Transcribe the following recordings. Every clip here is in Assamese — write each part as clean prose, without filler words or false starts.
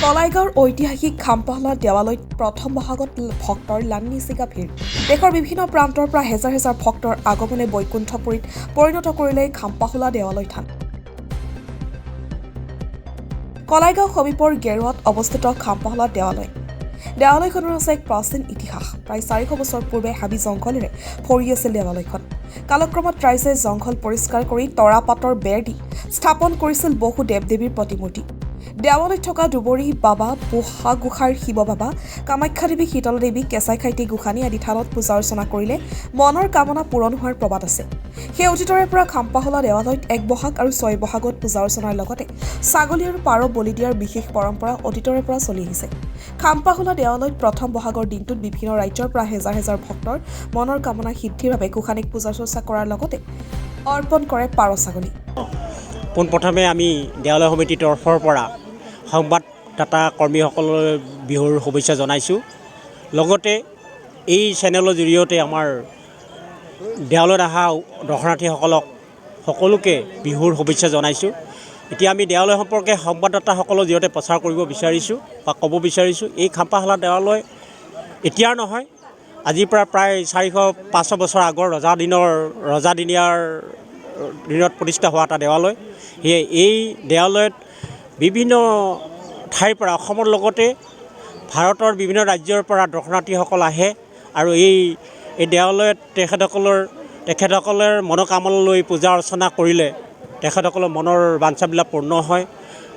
কলাইগাঁৱৰ ঐতিহাসিক খাম্পাহলা দেৱালয়ত প্ৰথম বহাগত ভক্তৰ লানি-চিগা ভিৰ। দেশৰ বিভিন্ন প্ৰান্তৰ পৰা হেজাৰ হেজাৰ ভক্তৰ আগমনে বৈকুণ্ঠপুৰীত পৰিণত কৰিলে খাম্পাহলা দেৱালয় থান। কলাইগাঁও সমীপৰ গেৰুৱাত অৱস্থিত খাম্পাহলা দেৱালয়। দেৱালয়খনৰ আছে এক প্ৰাচীন ইতিহাস। প্ৰায় 400 বছৰ পূৰ্বে হাবি জংঘলেৰে ভৰি আছিল দেৱালয়খন। কালক্ৰমত ৰাইজে জংঘল পৰিষ্কাৰ কৰি তৰাপাতৰ বেৰ দি স্থাপন কৰিছিল বহু দেৱ-দেৱীৰ প্ৰতিমূৰ্তি। দেৱালয়ত থকা দুবৰী বাবা, বুঢ়াগোসাঁইৰ শিৱ বাবা, কামাখ্যা দেৱী, শীতলা দেৱী, কেঁচাইখাইটি গোসাঁনী আদি থানত পূজা অৰ্চনা কৰিলে মনৰ কামনা পূৰণ হোৱাৰ প্ৰবাদ আছে। সেই অতীতৰে পৰা খাম্পাহলা দেৱালয়ত 1 বহাগ আৰু 6 বহাগত পূজা অৰ্চনাৰ লগতে ছাগলী আৰু পাৰ বলি দিয়াৰ বিশেষ পৰম্পৰা অতীতৰে পৰা চলি আহিছে। খাম্পাহলা দেৱালয়ত প্ৰথম বহাগৰ দিনটোত বিভিন্ন ৰাজ্যৰ পৰা হেজাৰ হেজাৰ ভক্তৰ মনৰ কামনা সিদ্ধিৰ বাবে গোসাঁনীক পূজা চৰ্চা কৰাৰ লগতে অৰ্পণ কৰে পাৰ ছাগলী। পোনপ্ৰথমে আমি দেৱালয় সমিতিৰ তৰফৰ পৰা সংবাদদাতা কৰ্মীসকললৈ বিহুৰ শুভেচ্ছা জনাইছোঁ। লগতে এই চেনেলৰ জৰিয়তে আমাৰ দেৱালয়ত অহা দৰ্শনাৰ্থীসকলক সকলোকে বিহুৰ শুভেচ্ছা জনাইছোঁ। এতিয়া আমি দেৱালয় সম্পৰ্কে সংবাদদাতাসকলৰ জৰিয়তে প্ৰচাৰ কৰিব বিচাৰিছোঁ বা ক'ব বিচাৰিছোঁ। এই খাম্পাহলা দেৱালয় এতিয়াৰ নহয়, আজিৰ পৰা প্ৰায় 400-500 বছৰ আগৰ ৰজাদিনীয়াৰ দিনত প্ৰতিষ্ঠা হোৱা এটা দেৱালয়। সেয়ে এই দেৱালয়ত বিভিন্ন ঠাইৰ পৰা অসমৰ লগতে ভাৰতৰ বিভিন্ন ৰাজ্যৰ পৰা দৰ্শনাৰ্থীসকল আহে আৰু এই দেৱালয়ত তেখেতসকলৰ মনোকামনা লৈ পূজা অৰ্চনা কৰিলে তেখেতসকলৰ মনৰ বাঞ্ছাবিলাক পূৰ্ণ হয়।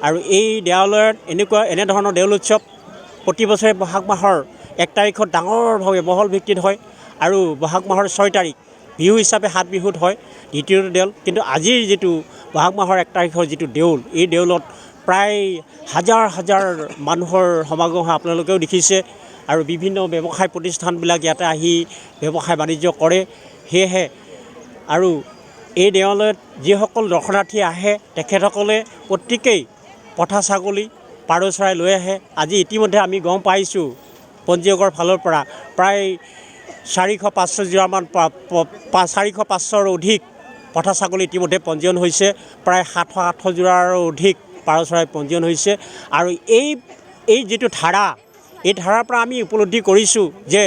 আৰু এই দেৱালয়ত এনেধৰণৰ দেউল উৎসৱ প্ৰতি বছৰে বহাগ মাহৰ 1 তাৰিখত ডাঙৰভাৱে মহল ভিত্তিত হয় আৰু বহাগ মাহৰ 6 তাৰিখ বিহু হিচাপে 7 বিহুত হয় দ্বিতীয়টো দেউল। কিন্তু আজিৰ যিটো বহাগ মাহৰ 1 তাৰিখৰ যিটো দেউল, এই দেউলত প্ৰায় হাজাৰ হাজাৰ মানুহৰ সমাগম হয়, আপোনালোকেও দেখিছে। আৰু বিভিন্ন ব্যৱসায় প্ৰতিষ্ঠানবিলাক ইয়াতে আহি ব্যৱসায় বাণিজ্য কৰে। সেয়েহে আৰু এই দেৱালয়ত যিসকল দৰ্শনাৰ্থী আহে তেখেতসকলে প্ৰত্যেকেই পঠা ছাগলী, পাৰ চৰাই লৈ আহে। আজি ইতিমধ্যে আমি গম পাইছোঁ পঞ্জীয়কৰ ফালৰ পৰা প্ৰায় 400-500 যোৰামান 400-500ৰ অধিক পঠা ছাগলী ইতিমধ্যে পঞ্জীয়ন হৈছে। প্ৰায় 700-800 যোৰাৰো অধিক পাৰ চৰাই পঞ্জীয়ন হৈছে। আৰু এই যিটো ধাৰা, এই ধাৰাৰ পৰা আমি উপলব্ধি কৰিছোঁ যে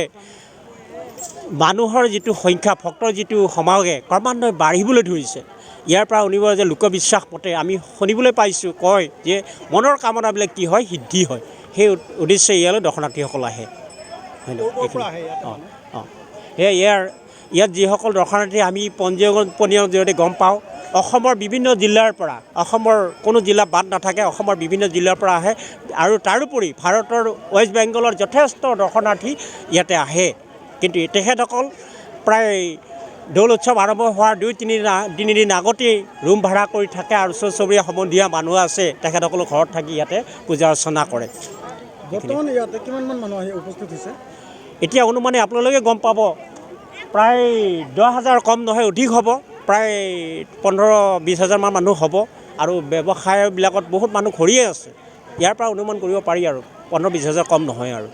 মানুহৰ যিটো সংখ্যা, ভক্তৰ যিটো সমাগমে ক্ৰমান্বয়ে বাঢ়িবলৈ ধৰিছে। ইয়াৰ পৰা অনিবাৰ্য যে লোকবিশ্বাস মতে আমি শুনিবলৈ পাইছোঁ, কয় যে মনৰ কামনাবিলাক কি হয়, সিদ্ধি হয়। সেই উদ্দেশ্যে ইয়ালৈ দৰ্শনাৰ্থীসকল আহে। সেয়ে ইয়াত যিসকল দৰ্শনাৰ্থী আমি পঞ্জীয়নৰ জৰিয়তে গম পাওঁ, অসমৰ বিভিন্ন জিলাৰ পৰা, অসমৰ কোনো জিলা বাদ নাথাকে, অসমৰ বিভিন্ন জিলাৰ পৰা আহে। আৰু তাৰোপৰি ভাৰতৰ ৱেষ্ট বেংগলৰ যথেষ্ট দৰ্শনাৰ্থী ইয়াতে আহে। কিন্তু তেখেতসকল প্ৰায় দৌল উৎসৱ আৰম্ভ হোৱাৰ 2-3 দিন আগতেই ৰুম ভাড়া কৰি থাকে আৰু ওচৰ চুবুৰীয়া সম্বন্ধীয় মানুহ আছে, তেখেতসকলৰ ঘৰত থাকি ইয়াতে পূজা অৰ্চনা কৰে। বৰ্তমান ইয়াতে কিমানমান মানুহ আহি উপস্থিত হৈছে? এতিয়া অনুমানে আপোনালোকে গম পাব, প্ৰায় 10,000 কম নহয়, অধিক হ'ব। প্ৰায় 15-20 হাজাৰমান মানুহ হ'ব। আৰু ব্যৱসায়বিলাকত বহুত মানুহ ঘূৰিয়ে আছে। ইয়াৰ পৰা অনুমান কৰিব পাৰি আৰু 15-20 হাজাৰ কম নহয় আৰু।